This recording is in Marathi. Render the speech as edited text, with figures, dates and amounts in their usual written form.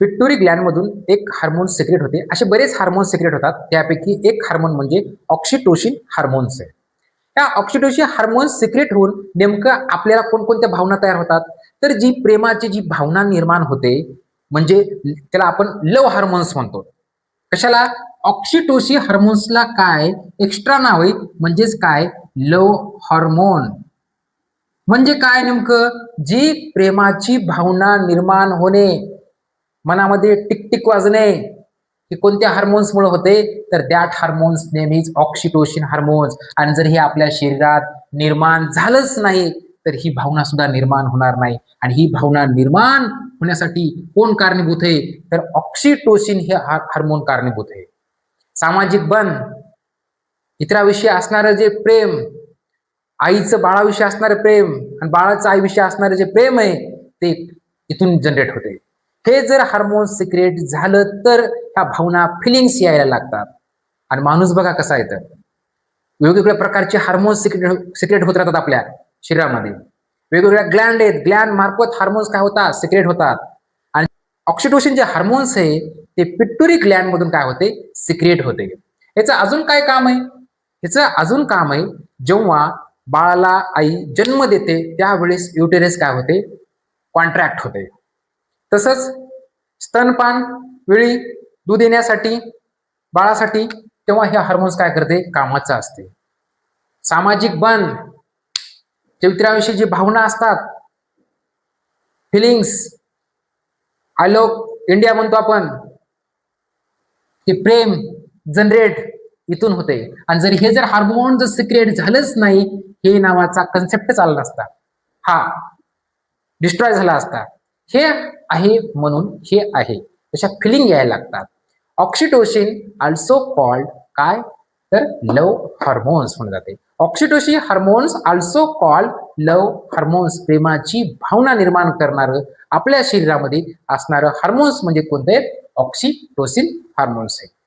पिट्युटरी ग्लॅन्ड मधून एक हार्मोन सिक्रेट होते. असे बरेच हार्मोन सिक्रेट होतात. त्यापैकी एक हार्मोन म्हणजे ऑक्सिटोसिन हार्मोन्स आहे. त्या ऑक्सिटोसिन हार्मोन सिक्रेट होऊन नेमकं आपल्याला कोणकोणत्या भावना तयार होतात, तर जी प्रेमाची जी भावना निर्माण होते म्हणजे त्याला आपण लव्ह हार्मोन्स म्हणतो. कशाला? ऑक्सिटोसिन हार्मोन्सला काय एक्स्ट्रा नाव आहे म्हणजेच काय लव्ह हार्मोन. म्हणजे काय नेमकं? जी प्रेमाची भावना निर्माण होणे, मनामध्ये टिकटिक वाजणे, हे कोणत्या हार्मोन्समुळे होते? तर that hormones name is oxytocin hormones. आणि जर हे आपल्या शरीरात निर्माण झालंच नाही तर ही भावना सुद्धा निर्माण होणार नाही. आणि ही भावना निर्माण होण्यासाठी कोण कारणीभूत आहे? तर ऑक्सिटोसिन हे हार्मोन कारणीभूत आहे. सामाजिक बंध, इतराविषयी असणारं जे प्रेम, आईचं बाळाविषयी असणारं प्रेम आणि बाळाचं आईविषयी असणारं जे प्रेम आहे ते इथून जनरेट होते. हे जर हार्मोन सिक्रेट झालं तर ह्या भावना फिलिंग्स यायला लागतात. आणि माणूस बघा कसा आहे, तर वेगवेगळ्या प्रकारचे हार्मोन सिक्रेट होत राहतात आपल्या शरीरामध्ये. वेगवेगळ्या ग्लॅन्ड आहेत, ग्लॅन्ड मार्फत हार्मोन्स काय होतात? सिक्रेट होतात. आणि ऑक्सिटोसिन जे हार्मोन्स आहे ते पिट्युटरी ग्लॅन्ड मधून काय होते? सिक्रेट होते. याचं अजून काय काम आहे? याचं अजून काम आहे, जेव्हा बाळाला आई जन्म देते त्यावेळेस युटेरस काय होते? कॉन्ट्रॅक्ट होते. तसंच स्तनपान वेळी दूध देण्यासाठी बाळासाठी तेव्हा हे हार्मोन्स काय करते? कामाचं असते. सामाजिक बंध, इतरांविषयी जी भावना असतात, फिलिंग्स, आय इंडिया म्हणतो आपण, ते प्रेम जनरेट इथून होते. आणि जर हे हार्मोन जर सिक्रेट झालंच नाही, हे नावाचा कन्सेप्ट चालला असता, हा डिस्ट्रॉय झाला असता. हे आहे म्हणून हे आहे तशा फिलिंग यायला लागतात. ऑक्सिटोसिन ऑल्सो कॉल्ड काय? तर लव्ह हार्मोन्स म्हणून जाते. Oxytocin hormones also called love hormones. प्रेमाची भावना निर्माण करणारं आपल्या शरीरामध्ये असणारं हार्मोन्स म्हणजे कोणते? ऑक्सिटोसिन हार्मोन्स आहे.